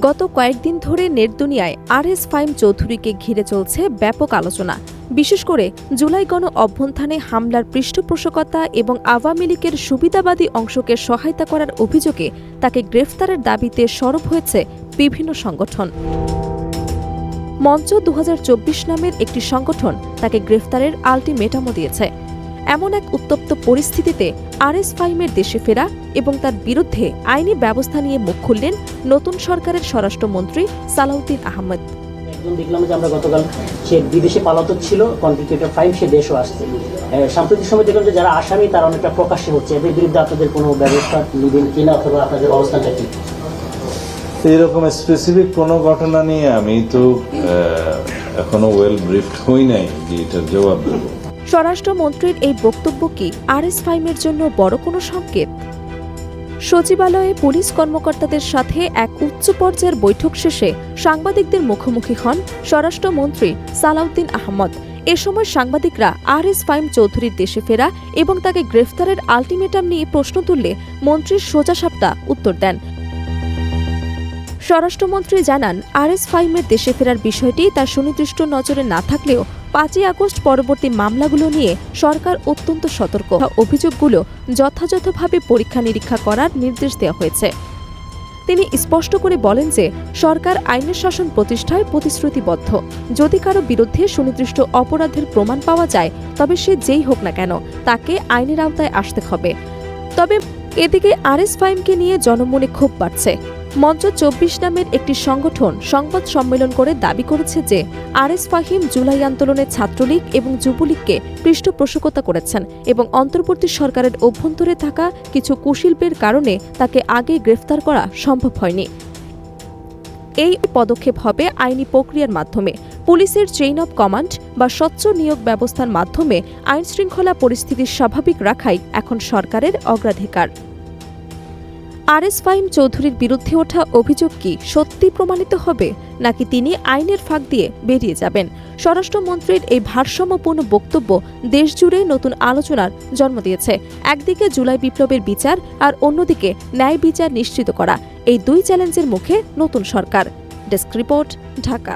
গত কয়েকদিন ধরে নেটদুনিয়ায় আরএস ফাহিম চৌধুরীকে ঘিরে চলছে ব্যাপক আলোচনা। বিশেষ করে জুলাই গণ অভ্যুত্থানে হামলার পৃষ্ঠপোষকতা এবং আওয়ামী লীগের সুবিধাবাদী অংশকে সহায়তা করার অভিযোগে তাকে গ্রেফতারের দাবিতে সরব হয়েছে বিভিন্ন সংগঠন। মঞ্চ ২০২৪ নামের একটি সংগঠন তাকে গ্রেফতারের আলটিমেটামও দিয়েছে। এমন এক উত্তপ্ত পরিস্থিতিতে আরএস ফাহিমের দেশে ফেরা এবং তার বিরুদ্ধে আইনি ব্যবস্থা নিয়ে মুখ খুললেন নতুন সরকারের স্বরাষ্ট্রমন্ত্রী সালাউদ্দিন আহমেদ। দেখলাম যে আমরা গতকাল সে বিদেশে পলাতক ছিল, কন্ট্রিবিউটর ফাহিম, সে দেশও আসছে। সাম্প্রতিক সময় দেখলাম যে যারা আসামি তারা অনেকটা প্রকাশ্যে হচ্ছে। এদের বিরুদ্ধে আপনাদের কোনো ব্যবস্থা নেবেন কিনা অথবা আপনাদের অবস্থানটা কি? এইরকম স্পেসিফিক কোনো ঘটনা নিয়ে আমি তো এখনো ওয়েল ব্রিফড হই নাই যে এটার জবাব দেব। স্বরাষ্ট্রমন্ত্রীর এই বক্তব্য কি আরএস ফাহিমের জন্য বড় কোনো সংকেত? সচিবালয়ে পুলিশ কর্মকর্তাদের সাথে এক উচ্চ পর্যায়ের বৈঠক শেষে সাংবাদিকদের মুখোমুখি হন স্বরাষ্ট্রমন্ত্রী সালাউদ্দিন আহমেদ। এ সময় সাংবাদিকরা আরএস ফাহিম চৌধুরীর দেশে ফেরা এবং তাকে গ্রেফতারের আলটিমেটাম নিয়ে প্রশ্ন তুললে মন্ত্রীর সোজাসাপটা উত্তর দেন। স্বরাষ্ট্রমন্ত্রী জানান, আরএস ফাহিমের দেশে ফেরার বিষয়টি তার সুনির্দিষ্ট নজরে না থাকলেও ৫ই আগস্ট পরবর্তী মামলাগুলো নিয়ে সরকার অত্যন্ত সতর্ক। অভিযোগগুলো যথাযথভাবে পরীক্ষা নিরীক্ষা করার নির্দেশ দেওয়া হয়েছে। তিনি স্পষ্ট করে বলেন যে সরকার আইনের শাসন প্রতিষ্ঠায় প্রতিশ্রুতিবদ্ধ। যদি কারো বিরুদ্ধে সুনির্দিষ্ট অপরাধের প্রমাণ পাওয়া যায় তবে সে যেই হোক না কেন তাকে আইনের আওতায় আসতে হবে। তবে এদিকে আরএস ফাহিমকে নিয়ে জনমনে ক্ষোভ বাড়ছে। মঞ্চ ২৪ নামের একটি সংগঠন সংবাদ সম্মেলন করে দাবি করেছে যে আরএস ফাহিম জুলাই আন্দোলনে ছাত্রলীগ এবং যুবলীগকে পৃষ্ঠপোষকতা করেছেন এবং অন্তর্বর্তী সরকারের অভ্যন্তরে থাকা কিছু কুশিল্পের কারণে তাকে আগে গ্রেফতার করা সম্ভব হয়নি। এই পদক্ষেপ হবে আইনি প্রক্রিয়ার মাধ্যমে। পুলিশের চেইন অব কমান্ড বা স্বচ্ছ নিয়োগ ব্যবস্থার মাধ্যমে আইনশৃঙ্খলা পরিস্থিতি স্বাভাবিক রাখাই এখন সরকারের অগ্রাধিকার। আরএস ফাহিম চৌধুরীর বিরুদ্ধে ওঠা অভিযোগ কি সত্যি প্রমাণিত হবে, নাকি তিনি আইনের ফাঁক দিয়ে বেরিয়ে যাবেন? স্বরাষ্ট্রমন্ত্রীর এই ভারসাম্যপূর্ণ বক্তব্য দেশজুড়ে নতুন আলোচনার জন্ম দিয়েছে। একদিকে জুলাই বিপ্লবের বিচার আর অন্যদিকে ন্যায় বিচার নিশ্চিত করা, এই দুই চ্যালেঞ্জের মুখে নতুন সরকার। Desk report, Dhaka.